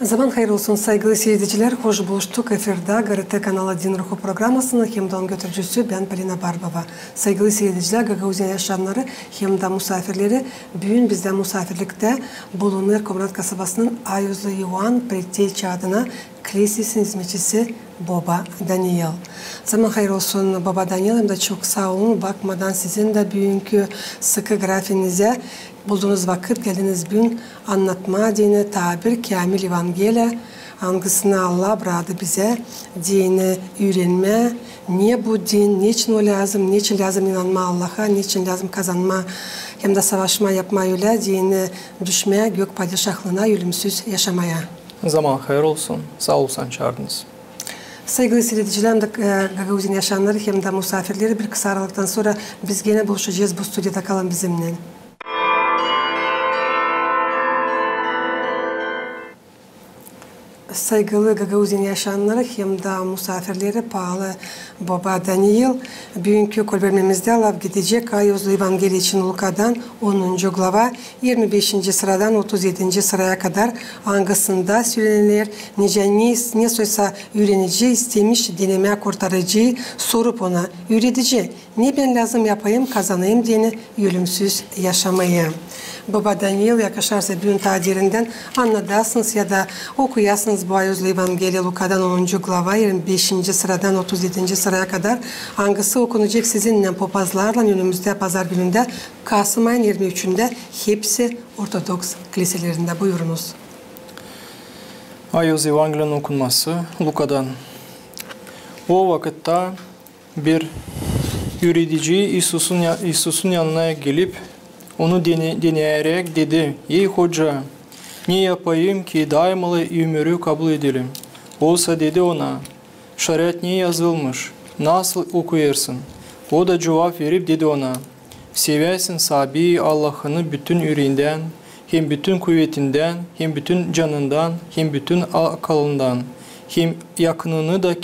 Zaman hayır olsun saygılı seyirciler. Hoş buluştuk. Efirde GRT Kanalı Din Ruhu programmasının hem götürücüsü ben Polina Barbova. Saygılı seyirciler, Gagauzya yaşayanları hem de misafirleri bugün bizde misafirlikte bulunur Komrat kasabasının Ayuzlu Yuan Preteyçi adına Kilisesi'nin hizmetçisi Baba Daniel. Zaman hayır olsun Baba Daniel, hem de çok sağ olun. Bakmadan sizin de bugünkü sıkı grafinize bulduğunuz vakit geldiniz bugün anlatma, dini, tabir, kamil evangeliya, hangisini Allah bıraktı bize, dini öğrenme, niye bu din, niçin o lazım, niçin lazım inanma Allah'a, niçin lazım kazanma, hem de savaşma yapma öyle, dini düşmeye, gök padişahlığına, ölümsüz yaşamaya. Zaman hayır olsun, sağ olsan çağırdınız. Saygılı seyirciler, hem de Gagauzya yaşayanları hem de misafirleri bir kısa aralıktan sonra biz gene buluşacağız, bu stüdyoda kalın bizimle. Saygılı Gagauzya yaşayanları hem de misafirleri pahalı Baba Daniel, bugünkü kolbemimizde alıp gidecek Ayuzlu Evangeliya için Luka'dan 10. glava 25. sıradan 37. sıraya kadar hangisinde söylenir, ne soysa öğrenici istemiş, dinlemeye kurtarıcı, sorup ona öğretici, ne ben lazım yapayım, kazanayım dini, ölümsüz yaşamayı. Baba Daniel yakışarsa bugün tadirinden anladasınız ya da okuyasınız bu Ayuzlu Evangeliya Luka'dan 10. glava 25. sıradan 37. sıraya kadar hangisi okunacak sizinle popazlarla önümüzde pazar gününde Kasım ayın 23'ünde hepsi Ortodoks kiliselerinde. Buyurunuz. Ayuz Evangeliyanın okunması Luka'dan. O vakitte bir yürütici İsus'un yanına gelip onu deneyerek dedi: "Ey hoca, ne yapayım ki daima ömrü kabul edelim?" Olsa dedi ona: "Şeriat ne yazılmış? Nasıl okuyarsın?" O da cevap verip dedi ona: "Seversin Sabi Allah'ını bütün yüreğinden, hem bütün kuvvetinden, hem bütün canından, hem bütün aklından, hem yakınını da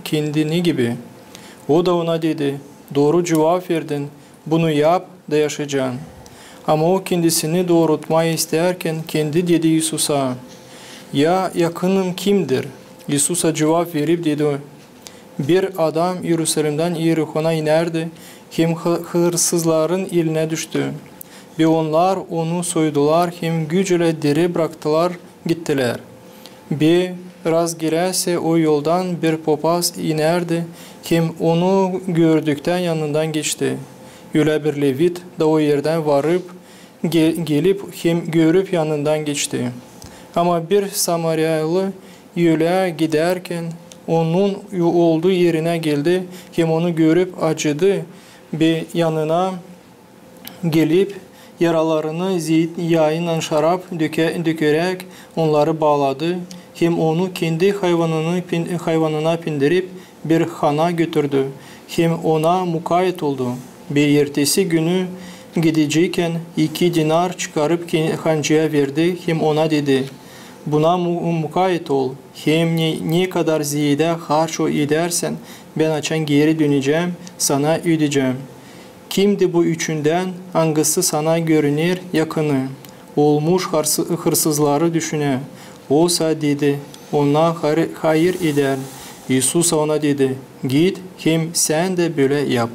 kendini gibi." O da ona dedi: "Doğru cevap verdin, bunu yap da yaşayacaksın." Ama o kendisini doğrultmayı isterken kendi dedi İsus'a: "Ya yakınım kimdir?" İsus'a cevap verip dedi: "Bir adam Yerusalim'den Yerihon'a inerdi, hem hırsızların eline düştü. Ve onlar onu soydular, hem gücüyle diri bıraktılar, gittiler. Biraz girerse o yoldan bir papaz inerdi, hem onu gördükten yanından geçti. Öyle bir Levit de o yerden varıp gelip hem görüp yanından geçti. Ama bir Samaryalı yola giderken onun olduğu yerine geldi, hem onu görüp acıdı ve yanına gelip yaralarını yağıyla şarap dökerek onları bağladı, hem onu kendi hayvanına bindirip bir hana götürdü, hem ona mukayyet oldu. Bir ertesi günü gidecekken 2 dinar çıkarıp hancıya verdi, hem ona dedi: "Buna mukayyet ol, hem ne kadar ziyade harç edersen ben açan geri döneceğim, sana ödeyeceğim." Kimdi bu üçünden, hangisi sana görünür yakını? Olmuş hırsızları düşüne. Olsa dedi, ona hayır eder. İsus ona dedi: "Git, hem sen de böyle yap."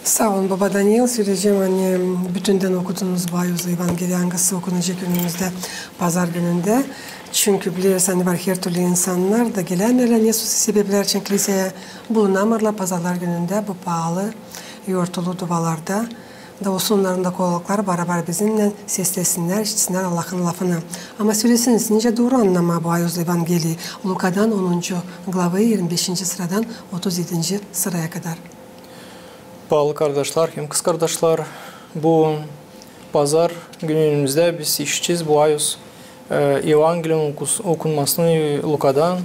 Sağ olun Baba Daniel. Söyleyeceğim hani bütünden okudunuz bu Ayuzlu Evangeliya hangisi okunacak önümüzde pazar gününde. Çünkü biliyorsun hani var her türlü insanlar da gelenler Yesus sebepler için kiliseye bulunamırlar pazarlar gününde bu pahalı yortulu duvalarda. Da olsunların da kolaylıkları beraber bizimle seslesinler, işitsinler Allah'ın lafını. Ama söylesiniz, nice doğru anlama bu Ayuzlu Evangeliya Luka'dan 10. glavayı 25. sıradan 37. sıraya kadar. Bağlı kardeşler, hem kız kardeşler, bu pazar günümüzde biz işçiyiz bu Ayuz Evangeliyanın okunmasını Luka'dan.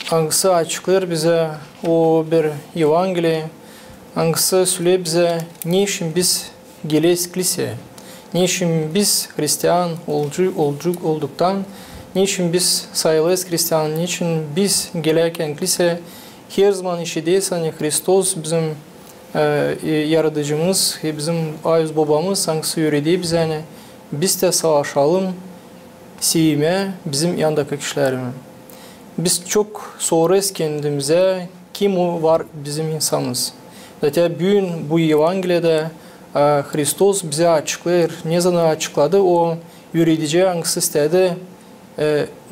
Hangisi açıklar bize o bir Evangeliya, hangisi söylüyor bize ne için biz geliyoruz kiliseye, ne için biz Hristiyan olduktan, ne için biz sayılırız Hristiyan, ne için biz gelirken kiliseye her zaman işideyiz, hani Hristos bizim yaratıcımız, bizim Ayuz babamız hangisi öğretiyor bize, hani biz de savaşalım, sevme bizim yandaki kişilerimi. Biz çok sorarız kendimize kim o var bizim insanımız. Zaten bugün bu Evangeliyede Hristos bize açıklar. Ne zaman açıkladı? O öğretici hangisi istedi?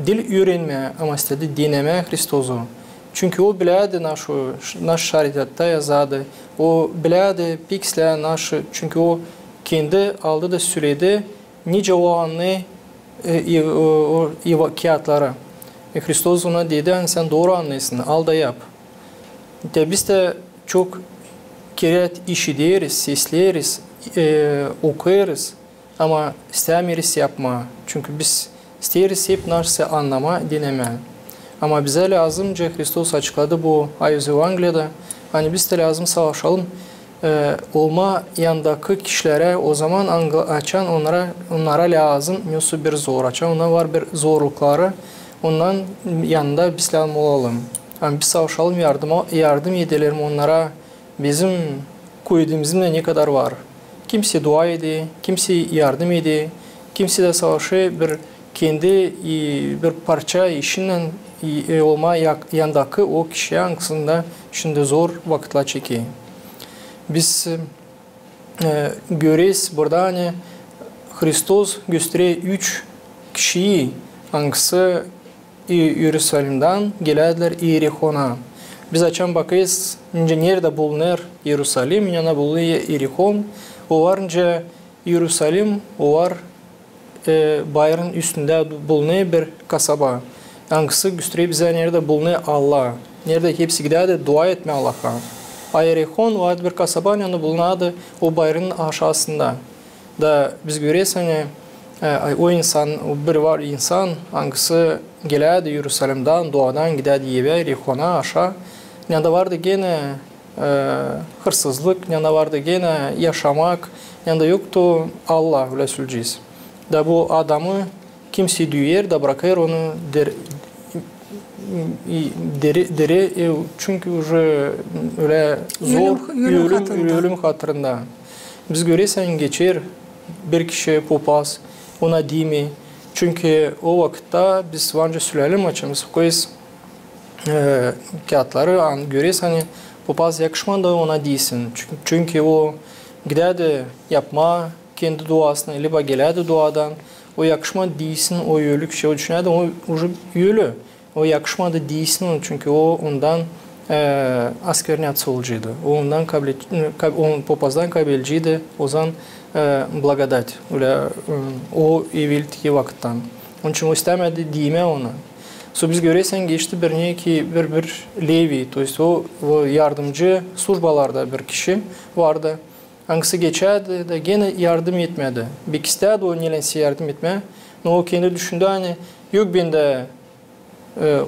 Dil öğrenme ama istedi dinleme Hristos'u. Çünkü o biledi naş şariatta yazdı. O biledi piksle naşı. Çünkü o kendi aldı da söyledi. Nice o anı kağıtlara. Hristos ona dedi, sen doğru anlıyorsun, al da yap. Biz de çok kere işitiyoruz, sesleriz, okuyoruz ama istemiyoruz yapma. Çünkü biz isteriz hep nasıl anlama, dinleme. Ama bize lazımca Hristos açıkladı bu Ayız Evangeliyada. Hani biz de lazım savaşalım. Olma yandaki kişilere o zaman açan onlara lazım nasıl bir zor açan. Ona var bir zorlukları. Ondan yanında biz lazım olalım. Yani biz savaşalım yardım edelim onlara. Bizim koyduğumuzda ne kadar var. Kimse dua ediyor, kimse yardım ediyor, kimse de savaşı kendi bir parça işinden olma yandaki o kişi aslında şimdi zor vakitler çekiyor. Biz görüyoruz burada hani Hristos gösteriyor 3 kişiyi hangisi Yeruşalim'den geldiler Yerihon'a. Biz açan bakıyoruz nerede bulunur Yeruşalim, yana bulunuyor Yerihon. O varınca Yeruşalim, o var bayrağın üstünde bulunuyor bir kasaba. Hangisi gösteriyor bize nerede bulunuyor Allah. Nerede hepsi gider dua etme Allah'a. Yerihon o bir kasaba yanında bulunuyordu o bayrağın aşağısında. Da biz görüyoruz hani o insan, bir var insan hangisi geldi Yeruşalim'den, duadan gider Yerihon'a aşağı. Yanında vardı gene hırsızlık, yanında vardı gene yaşamak, yanında yoktu Allah öyle söyleyeceğiz. Da bu adamı kimse duyar da bırakır onu deri çünkü öyle zor ölüm hatırında. Biz görürsen geçer bir kişi popaz ona değil mi? Çünkü o vakitte biz vanca sürelim açımız koyuz kağıtları görürüz hani popaz yakışmadı ona değilsin. Çünkü o giderdi yapma kendi duasını liba geledi duadan o yakışmadı değilsin o ölü kişi o düşünüyordu o ölü o yakışmadı değilsin çünkü o ondan askerine atılcıydı. O ondan on popazdan kabilciydi o zaman благодать öyle o evvelki vakitten. Onun için o istemedi diyeme ona. So biz görürsen geçti bir Levi, to есть o yardımcı slujbalarda bir kişi vardı. Hangisi geçerdi de gene yardım etmedi. Bir istedi o nelense yardım etme. O kendi düşündü hani yok bende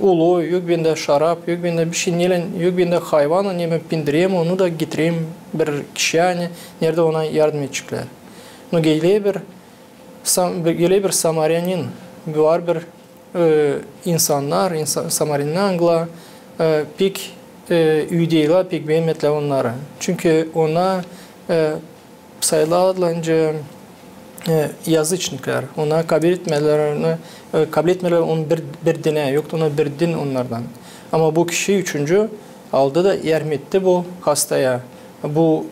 ulu, yok bende şarap, yok bende bir şey nelen, yok bende hayvan, ne ben bindireyim onu da getireyim bir kişi yani nerede ona yardım edecekler. Geliyor bir Samaryanin var bir insanlar, Samarinangla pek üydeyle pek beğenmediler onları. Çünkü ona sayılarınca yazıçlıklar, ona kabul etmeler onun bir dine, yoktu ona bir din onlardan. Ama bu kişi üçüncü aldı da yardım etti bu hastaya. Bu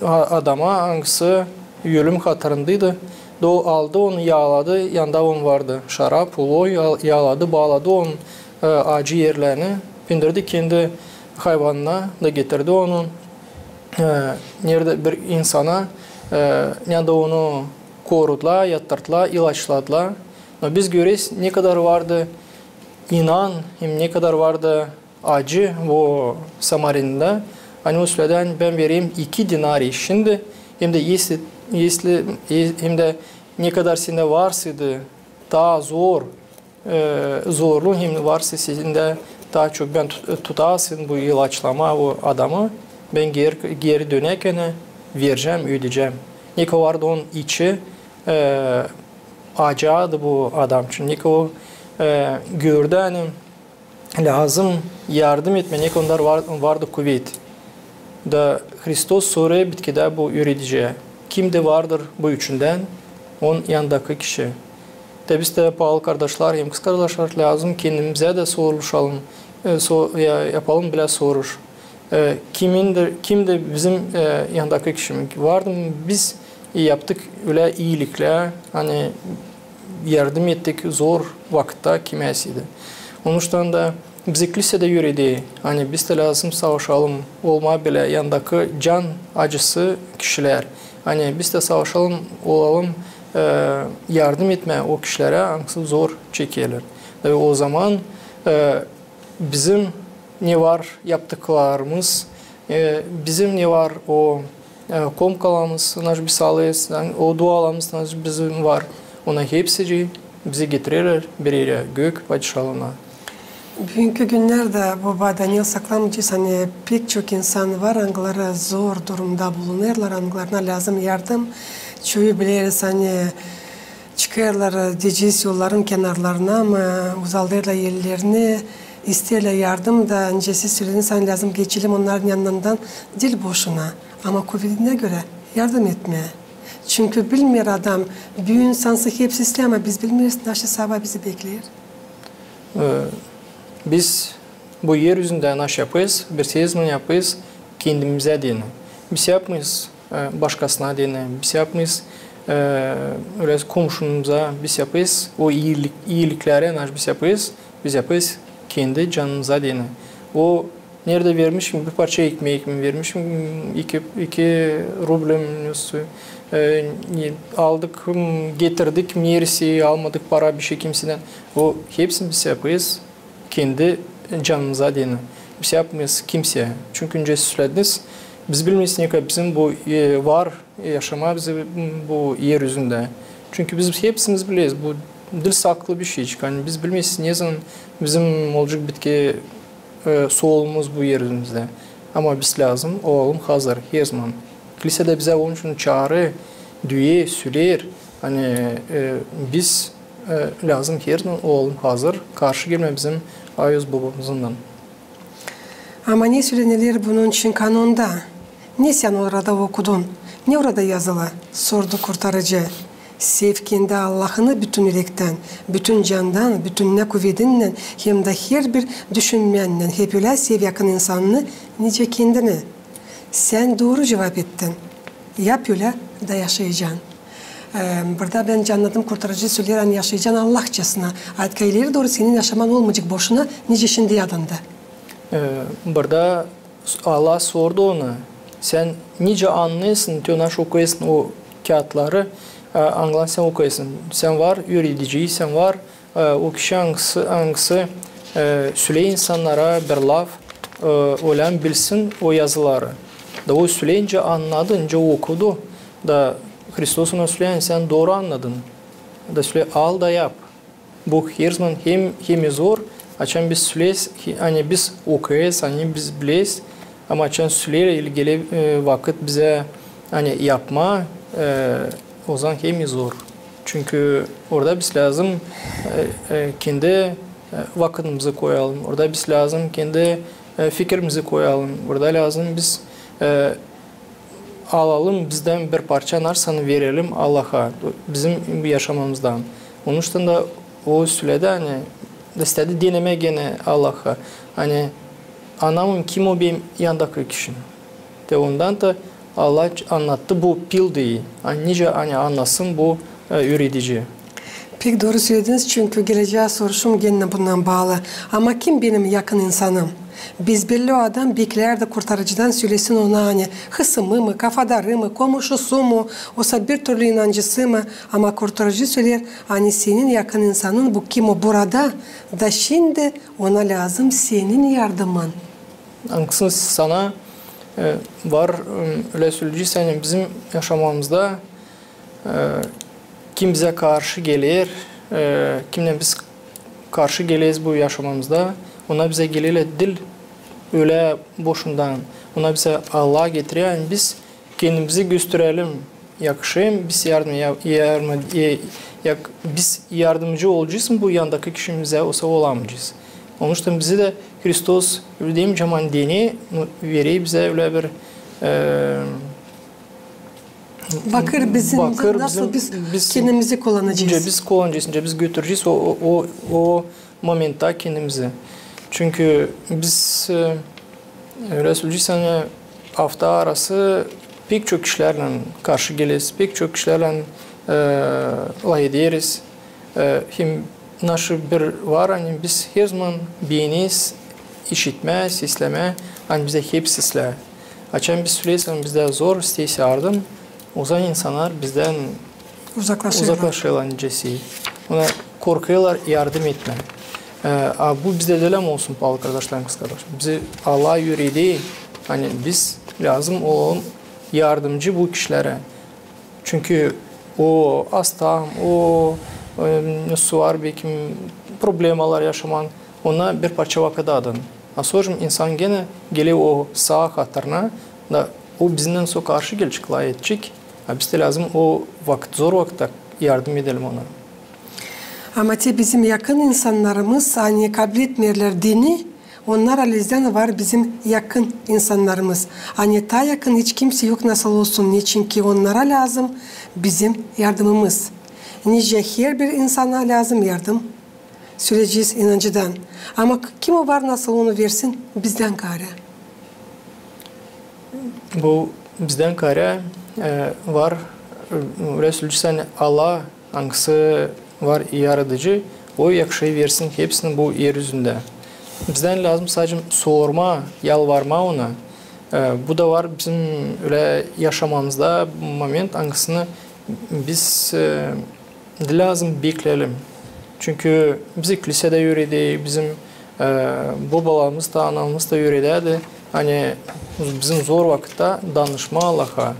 adama hangisi ölüm hatırındaydı. O aldı onu yağladı, yanında on vardı. Şarap, ulu yağladı, bağladı onun acı yerlerini. Bindirdi kendi hayvanına da getirdi onun. Nerede bir insana yanında onu korudular, yatırdılar, ilaçladılar. Biz görüyoruz ne kadar vardı inan, hem ne kadar vardı acı bu Samarin'de. Hani o süreden ben vereyim 2 dinari şimdi hem de hem de ne kadar sende varsaydı daha zorlu hem varsa sizinde daha çok ben tutasın bu ilaçlama o adamı ben geri dönerken vereceğim, ödeyeceğim. Ne kadar vardı onun içi acaydı bu adam için. Ne kadar gördü hani lazım yardım etme ne kadar vardı kuvvet. Da Hristos sonra bitkide bu öğretici. Kimde vardır bu üçünden? Onun yanındaki kişi. De biz de bağlı kardeşler, hem kız kardeşler lazım kendimize de soruşalım, yapalım bile soruş. Kimdir bizim yanındaki kişinin vardı mı? Biz yaptık öyle iyilikle, hani yardım ettik zor vakitte kimesiydi. Onuştan da bizi kilisede yürüdü. Hani biz de lazım savaşalım olma bile yanındaki can acısı kişiler. Hani biz de savaşalım olalım, yardım etme o kişilere ancak zor çekilir. Ve o zaman bizim ne var yaptıklarımız, bizim ne var o komkalarımız, naş bisalıyız, o dualarımız bizim var. Ona hepsi bizi getirir bir yere gök padişahına. Bugünkü günlerde bu Daniel saklamcısı hani pek çok insan var, anıları zor durumda bulunurlar, anılarına lazım yardım. Çoğu biliriz hani çıkarlar diyeceğiz yolların kenarlarına mı, uzaldırlar yerlerini, isterler yardım da öncesi söylediğiniz sen lazım geçelim onların yanından dil boşuna. Ama Covid'ine göre yardım etmeye. Çünkü bilmiyor adam, bir insansı hepsi istiyor ama biz bilmiyoruz nasıl sabah bizi bekliyor. Biz bu yeryüzünde naş yapıyız, bir sezmin yapıyız kendimize dini. Biz yapmayız başkasına dini, biz yapmayız öyle komşumuza biz yapıyız, o iyiliklere naş biz yapıyız kendi canımıza dini. O nerede vermişim, bir parça ekmek mi vermişim, iki rublem aldık, getirdik, merisi almadık para bir şey kimseden. O hepsini biz yapıyız kendi canımıza dini. Biz yapmayız kimseye. Çünkü önce söylediniz, biz bilmeyiz ne kadar bizim bu var yaşama bizi bu yeryüzünde. Çünkü biz hepsimiz biliyoruz. Bu dil saklı bir şey. Yani biz bilmeyiz ne zaman bizim olacak bitki soğulumuz bu yeryüzünde. Ama biz lazım olalım hazır her zaman. Kilisede bize onun için çağrı, düğe, söyler. Hani biz lazım her zaman olalım hazır. Karşı gelme bizim Ayuz babamızdan. Ama ne söylenir bunun için kanunda? Ne sen orada okudun? Ne orada yazılı? Sordu kurtarıcı. Sev kendi Allah'ını bütün yürekten, bütün candan, bütün ne kuvvetinden, hem de her bir düşünmenden hep öyle sev yakın insanını, nice kendini. Sen doğru cevap ettin. Yap öyle da yaşayacaksın. Burada ben anladım kurtarıcı söyleyen yaşayacaksın Allahçasına. Aytkayları doğru senin yaşaman olmayacak boşuna, nice şimdi yadında. Burada Allah sordu ona. Sen nice anlıyorsun, tünaş okuyasın o kağıtları, anılan sen okuyasın. Sen var yürüyeceği, sen var o kişi hangisi söyle insanlara bir laf olan bilsin o yazıları. Da o söyleyince anladınca okudu. Da Hristos ona söyleyen sen doğru anladın. Da söyle al da yap. Bu her zaman hem zor. Açan biz söyleyiz, hani biz okuyuz, hani biz bileyiz. Ama açan söyleyle ilgili vakit bize hani yapma o zaman hem zor. Çünkü orada biz lazım kendi vakitimizi koyalım. Orada biz lazım kendi fikrimizi koyalım. Orada lazım biz alalım bizden bir parça narsanı verelim Allah'a bizim yaşamamızdan. Onun için de o sürede hani istedi deneme gene Allah'a. Hani anamın kim o benim yanındaki kişinin. De ondan da Allah anlattı bu pildiği. Hani nice hani anlasın bu üretici. Pek doğru söylediniz çünkü geleceğe soruşum gene bundan bağlı. Ama kim benim yakın insanım? Biz belli o adam bekler de kurtarıcıdan söylesin ona hani hısımı mı, kafadarı mı, komşusu mu, olsa bir türlü inancısı mı? Ama kurtarıcı söyler hani senin yakın insanın bu kim o burada da şimdi ona lazım senin yardımın. Ancak sana var öyle söyleyeceksen bizim yaşamamızda kim bize karşı gelir, kimden biz karşı geleyiz bu yaşamamızda ona bize geliyle dil öyle boşundan ona bize Allah'a getiriyor. Yani biz kendimizi gösterelim yakışayım biz biz yardımcı olacağız mı bu yandaki kişimize olsa olamayacağız. Onun için bizi de Hristos öyle zaman dini veriyor bize öyle bir Bakır bizim nasıl biz kendimizi kullanacağız. Biz kullanacağız, biz götüreceğiz o momentta kendimizi. Çünkü biz Resulcüysen hafta arası pek çok kişilerle karşı geliriz, pek çok kişilerle lay ederiz. Hem naşı bir var, hani biz her zaman beğeniz, işitme, sesleme, hani bize hep sesle. Açan biz söyleysen bizde zor isteyse yardım, o zaman insanlar bizden uzaklaşıyorlar nicesi. Ona korkuyorlar yardım etme. Bu bizde de olsun pahalı kardeşlerim, kız kardeşim. Bizi Allah yüreği, hani biz lazım olan yardımcı bu kişilere. Çünkü o hasta, o nasıl var belki problemalar yaşaman, ona bir parça vakit adın. Sonra insan gene geliyor o sağ hatırına da o bizden sonra karşı gelecek, lay edecek. Biz de lazım o vakit, zor vakitte yardım edelim ona. Ama bizim yakın insanlarımız hani kabul etmiyorlar dini. Onlar alizden var bizim yakın insanlarımız. Hani ta yakın hiç kimse yok nasıl olsun. Niçin ki onlara lazım bizim yardımımız. Nice her bir insana lazım yardım. Süreceğiz inancıdan. Ama kim o var nasıl onu versin? Bizden kare. Bu bizden kare var. Resulcüsen Allah hangisi var yaratıcı, o yakışayı versin hepsini bu yeryüzünde. Bizden lazım sadece sorma, yalvarma ona. Bu da var bizim öyle yaşamamızda moment hangisini biz lazım bekleyelim. Çünkü bizi kilisede yürüdü, bizim babalarımız da anamız da yürüdü. Hani bizim zor vakitte danışma Allah'a.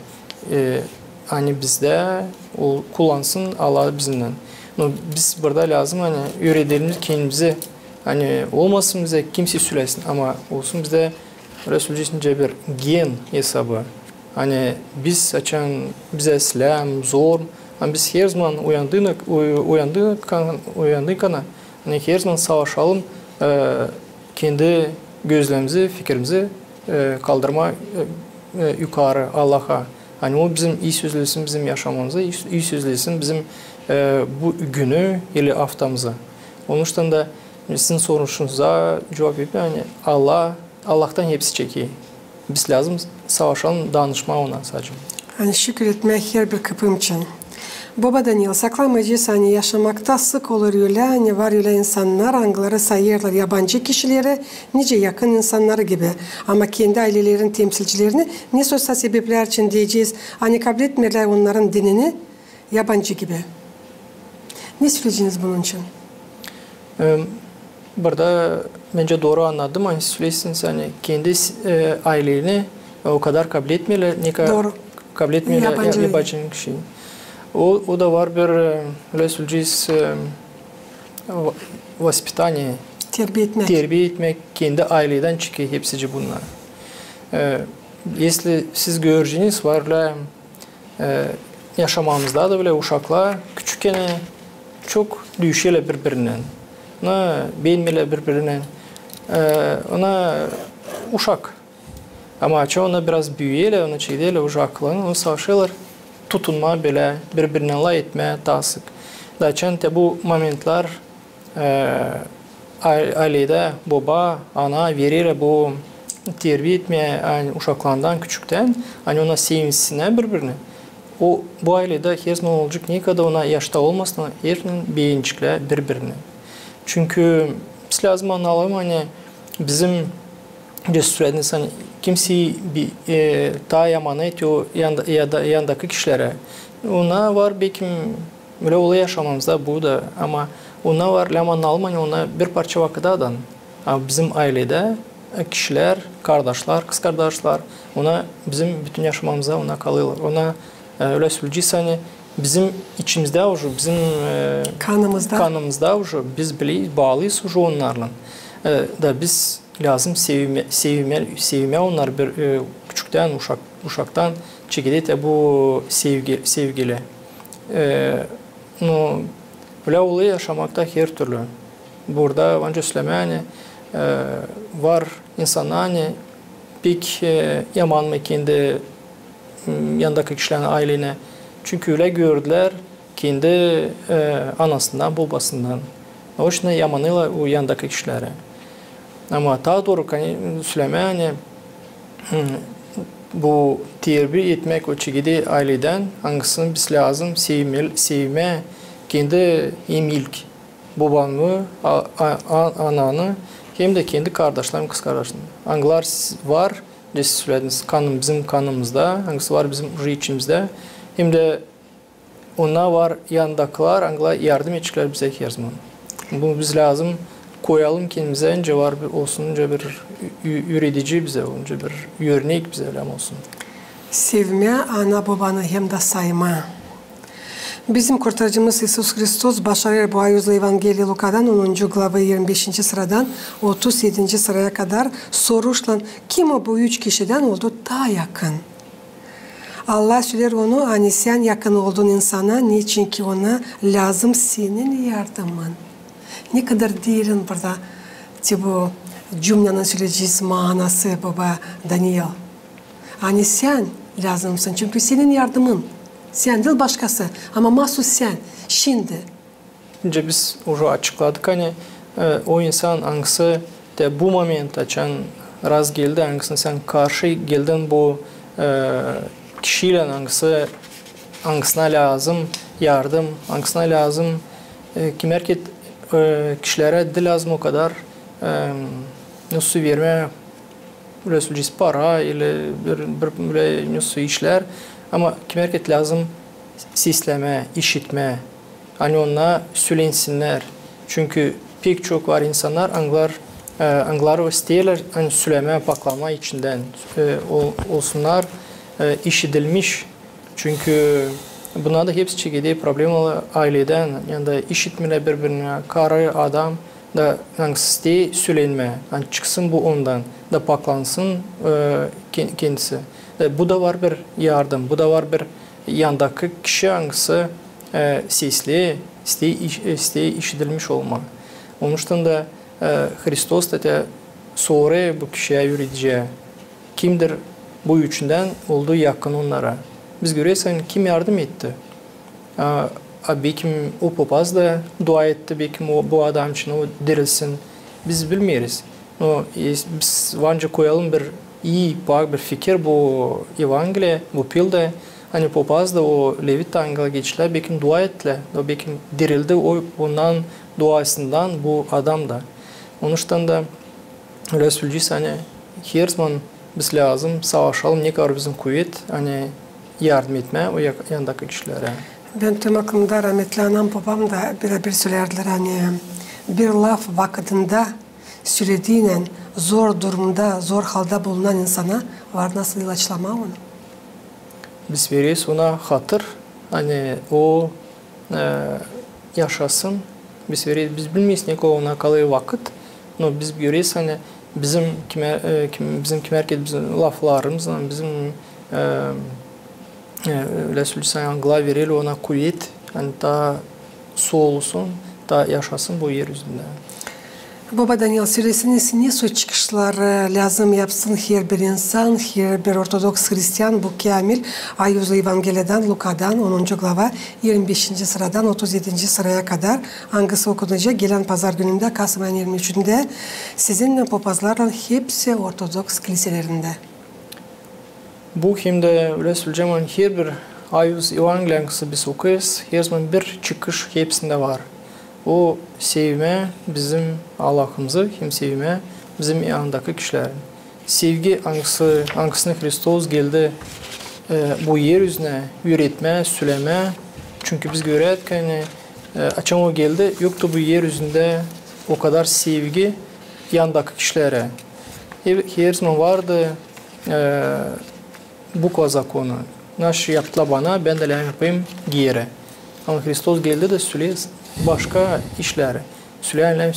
Hani bizde o kullansın Allah bizimle. Biz burada lazım hani öğrenelim kendimizi, hani olmasın bize kimse söylesin ama olsun bizde Resulcüsünce bir gen hesabı. Hani biz açan bize İslam zor, ama biz her zaman uyandık hani her zaman savaşalım, kendi gözlerimizi, fikrimizi kaldırma yukarı Allah'a. Hani o bizim iyi sözlesin bizim yaşamamıza, iyi sözlesin bizim bu günü ile haftamıza. Onun için de sizin sorunuza cevap verip yani Allah'tan hepsi çekiyor. Biz lazım savaşalım, danışma ona sadece. Hani şükür etmek her bir kapım için. Baba Daniel, saklamacıyız hani yaşamakta sık olur öyle, hani var öyle insanlar, hangileri sayıyorlar yabancı kişileri, nice yakın insanları gibi. Ama kendi ailelerin temsilcilerini ne sosyal sebepler için diyeceğiz, hani kabul etmiyorlar onların dinini yabancı gibi. Ne söyleyeceksiniz bunun için? Burada bence doğru anladım. Hani söylesiniz hani kendi ailelerini o kadar kabul etmiyorlar, ne kadar doğru. Kabul etmiyorlar yabancı kişiyi. O da var bir Resulcüyüz vaspitание, terbiye etmek, kendi aileden çıkıyor hepsici bunlar. Если siz göreceğiniz var yaşamamızda da böyle uşaklar küçükken çok düşüyorlar birbirinden. Ona beğenmiyorlar birbirinden. Ona uşak. Ama ona biraz büyüyorlar, ona çekiyorlar uşaklarını, onu savaşıyorlar. Tutunma böyle, birbirine lay etme, tasık. Daçan bu momentler ailede baba, ana verir bu terbiye etmeye yani uşaklarından küçükten hani ona sevinsinler birbirine. Bu ailede her zaman olacak ne kadar ona yaşta olmasın her beğenicikler birbirine. Çünkü biz lazım anlayalım hani bizim söylediğiniz hani kimseyi daha emanet o yandaki kişilere. Ona var belki böyle olay yaşamamızda bu da ama ona var laman Almanya ona bir parça vakıdadan. Ama bizim ailede kişiler, kardeşler, kız kardeşler ona bizim bütün yaşamamızda ona kalıyorlar. Ona öyle söyleyeceğiz hani bizim içimizde уже, bizim kanımızda уже biz bile bağlıyız уже onlarla. Da biz lazım sevme onlar bir küçükten uşaktan çekildi bu sevgili. Böyle olay yaşamakta her türlü. Burada bence söyleme hani var insanlar hani pek yaman mı kendi yanındaki kişilerin ailene Çünkü öyle gördüler kendi anasından, babasından. O yüzden yamanıyla o yandaki kişilere. Ama daha doğru Süleyman hani bu terbiye etmek o çekidi aileden hangisini biz lazım sevme kendi hem ilk babamı, ananı hem de kendi kardeşlerim, kız kardeşlerim. Anglar var, siz söylediniz, bizim kanımızda, hangisi var bizim içimizde. Hem de onlar var yandakiler, anglar yardım edecekler bize her zaman. Bunu biz lazım koyalım kendimize, önce var olsun, önce bir üretici bize, önce bir örnek bize olsun. Sevme ana babanı hem de sayma. Bizim kurtarıcımız İsus Hristos başarır bu ayuzlu Evangeliya Luka'dan 10. glava 25. sıradan 37. sıraya kadar soruşla kim o bu 3 kişiden oldu daha yakın. Allah söyler onu hani sen yakın olduğun insana niçin ki ona lazım senin yardımın. Ne kadar derin burada bu cümlenin söyleyeceğiz manası baba Daniel. Hani sen lazımsın çünkü senin yardımın. Sen değil başkası ama mahsus sen. Şimdi. Önce biz уже açıkladık hani o insan hangisi de bu moment açan raz geldi hangisini sen karşı geldin bu kişiyle hangisine lazım yardım, hangisine lazım kim erkek kişilere de lazım o kadar nasıl verme Resulcüs para ile bir nasıl işler ama kim erkek lazım sisleme, işitme hani ona söylensinler çünkü pek çok var insanlar anglar isterler hani söyleme paklama içinden olsunlar işitilmiş çünkü buna da hepsi çekildiği problem aileden yani da işitmene birbirine karı adam da hangisi söylenme yani çıksın bu ondan da paklansın kendisi. Bu da var bir yardım, bu da var bir yandaki kişi hangisi sesli, isteği işitilmiş olma. Onun için de Hristos da sonra bu kişiye yürüyeceği kimdir bu üçünden olduğu yakın onlara. Biz görüyoruz kim yardım etti. Belki o papaz da dua etti, belki bu adam için o dirilsin. Biz bilmiyoruz. Biz bence koyalım bir iyi bir fikir bu Evangeliye, bu pilde. Hani papaz da o Levit angela geçtiler, belki dua ettiler. Belki dirildi ondan duasından bu adam da. Onun için de Resulcüs hani her zaman biz lazım savaşalım ne kadar bizim kuvvet hani yardım etme o yandaki kişilere. Ben tüm aklımda rahmetli anam babam da birebir söylerdiler hani bir laf vakitinde söylediğiyle zor durumda, zor halde bulunan insana var nasıl ilaçlama onu? Biz veriyoruz ona hatır hani o yaşasın. Biz veriyoruz, biz bilmeyiz ne kadar ona kalır vakit. No, biz görüyoruz hani bizim bizim laflarımız, bizim Resulü angla verelim ona kuvvet, hani daha sol olsun, daha yaşasın bu yeryüzünde. Baba Daniel söylesiniz ne su çıkışlar lazım yapsın her bir insan, her bir Ortodoks Hristiyan bu kamil Ayuzlu Evangeliyadan Luka'dan 10. glava 25. sıradan 37. sıraya kadar hangisi okunacak gelen pazar gününde Kasım ayının 23'ünde sizinle papazlarla hepsi Ortodoks kiliselerinde. Bu hem de Resul Cemal her bir Ayuz Evangeliyası biz okuyoruz. Her zaman bir çıkış hepsinde var. O sevme bizim Allah'ımızı, hem sevme bizim yanındaki kişilerin. Sevgi hangisine Hristos geldi bu yeryüzüne üretme, söyleme. Çünkü biz görüyoruz ki yani, açan o geldi, yoktu bu yeryüzünde o kadar sevgi yanındaki kişilere. Her zaman vardı bu zakonu. Nasıl yaptılar bana, ben de yapayım geri. Ama Hristos geldi de söylüyor başka işleri. Söyleyelim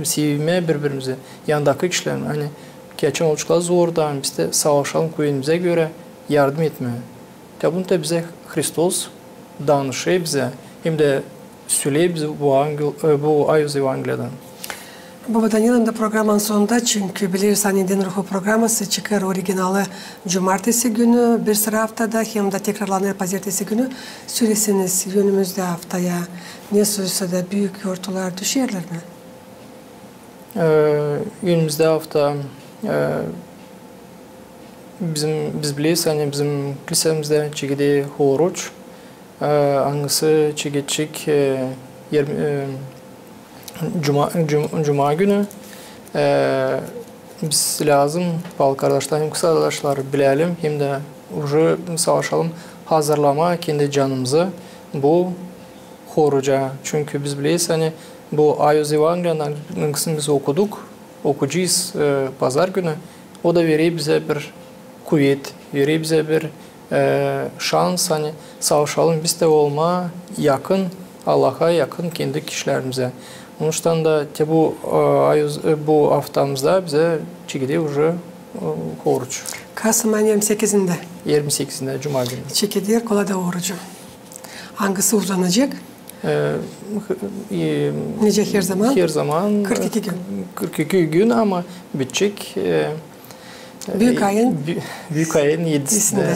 sevme birbirimizi. Yanındaki kişilerin. Hani geçen oluşuklar zordan biz de savaşalım kuvvetimize göre yardım etmeye. Ya bunu da bize Hristos danışıyor bize. Hem de söylüyor bize bu Ayuz Evangeliyadan. Baba Daniel da programın sonunda çünkü bilirsen Din Ruhu programması çıkar orijinali cumartesi günü bir sıra haftada hem de tekrarlanır pazartesi günü süresiniz önümüzde haftaya ne sürse de büyük yortular düşerler mi? Önümüzde hafta biz biliyoruz hani bizim kilisemizde çekidi oruç hangisi çekecek Cuma günü biz lazım bazı kardeşler hem kısa kardeşler bilelim hem de уже savaşalım hazırlama kendi canımızı bu oruca çünkü biz biliyoruz hani bu Ayuz Evangeliyan'ın kısmını biz okuyacağız pazar günü o da veriyor bize bir kuvvet veriyor bize bir şans hani savaşalım biz de olma yakın Allah'a yakın kendi kişilerimize. Ondan da bu haftamızda bize çekidi oruç. Kasım ayının 28'inde. 28'inde Cuma günü. Çekidi kolada orucu. Hangisi uzanacak? Nece her zaman? Her zaman. 42 gün. 42 gün ama bitecek. Büyük ayın 7'sinde.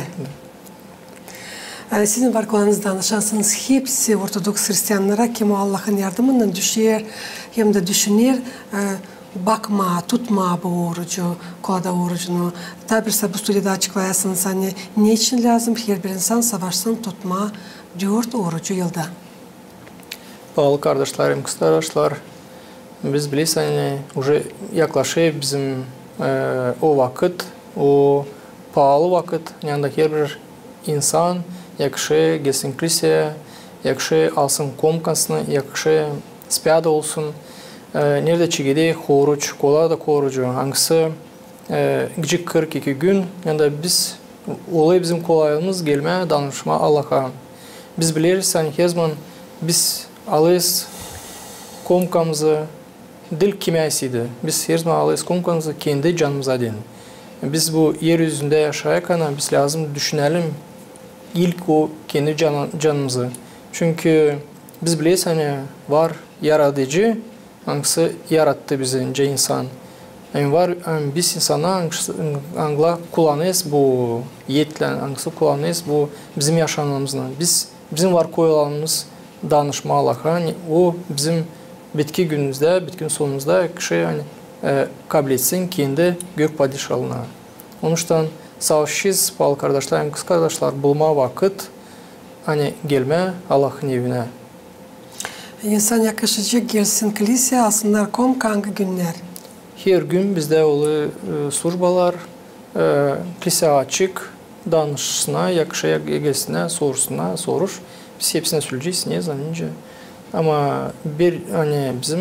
Sizin varlıklarınızdan şansınız hepsi Ortodoks Hristiyanlara kim o Allah'ın yardımından düşer hem de düşünür bakma, tutma bu orucu, kolada orucunu. Tabi bu stüdyoda açıklayasınız hani ne için lazım her bir insan savaşsın tutma 4 orucu yılda. Bağlı kardeşlerim, kız kardeşler, biz biliyoruz hani уже yaklaşıyor bizim o vakit, o pahalı vakit, yani her bir insan yakışı gelsin kiliseye, yakışı alsın komkasını, yakışı spiyada olsun. Nerede çekidi oruç, kolada orucu, hangisi gecik 42 gün, yani biz olay bizim kolayımız gelme, danışma Allah'a. Biz biliriz hani her zaman biz alırız komkamızı, dil kimyasıydı. Biz her zaman alırız komkamızı kendi canımıza deyin. Biz bu yeryüzünde yaşayarken biz lazım düşünelim ilk o kendi canımızı. Çünkü biz biliyoruz hani var yaratıcı, hangisi yarattı bizi insan. Yani var biz insana hangisi kullanırız bu yetle, hangisi kullanırız bu bizim yaşamımızda. Bizim var koyulanımız danışma Allah'a. Yani o bizim bitki günümüzde, bitki sonumuzda kişi yani kabul etsin kendi gök padişahına. Onun için savaşçıyız, bağlı kardeşlerim, kız kardeşler bulma vakit hani gelme Allah'ın evine. İnsan yakışıcı gelsin kiliseye aslında hangi günler? Her gün bizde olu surbalar, kilise açık, danışsına, yakışıya gelsinler, sorur. Biz hepsine söyleyeceğiz, niye zannınca. Ama bir hani bizim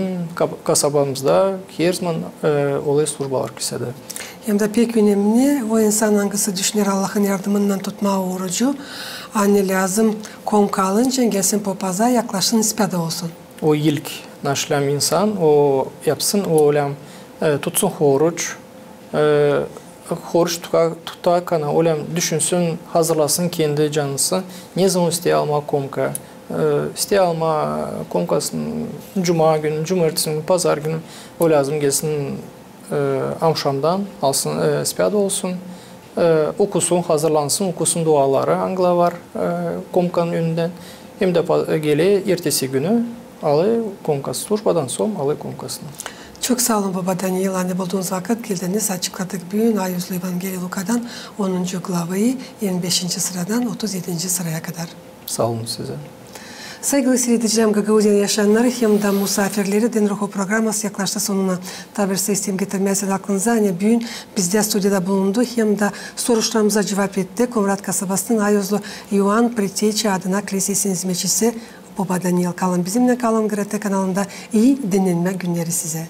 kasabamızda her zaman oluyor surbalar kilisede. Hem de pek önemli o insan hangisi düşünür Allah'ın yardımından tutma orucu. Hani lazım komka alınca gelsin papaza yaklaşın ispiyada olsun. O ilk naşlam insan o yapsın o olam tutsun oruç. Oruç tutarken olam düşünsün hazırlasın kendi canısı. Ne zaman isteye alma komka. İsteye alma komkasını Cuma günü, Cumartesi günü, Pazar günü o lazım gelsin amşamdan alsın, ispiyada olsun, okusun, hazırlansın, okusun duaları, angla var komkanın önünden. Hem de gele ertesi günü alı komkası, turbadan son alı komkasını. Çok sağ olun Baba Daniel, anne bulduğunuz vakit geldiniz, açıkladık bugün Ayuzlu Evangeliya Luka'dan 10. glavayı 25. sıradan 37. sıraya kadar. Sağ olun size. Saygılı seyredicilerim, Gagauzya yaşayanları hem de misafirleri Din Ruhu programması yaklaştı sonuna. Tabi sistem getirmezsen aklınıza hani bugün bizde stüdyoda bulundu hem de soruşlarımıza cevap etti. Komrat kasabasının Ayuzlu Ioan Preteçi adına kilisesinin hizmetçisi Baba Daniel kalın. Bizimle kalın GRT kanalında iyi dinlenme günleri size.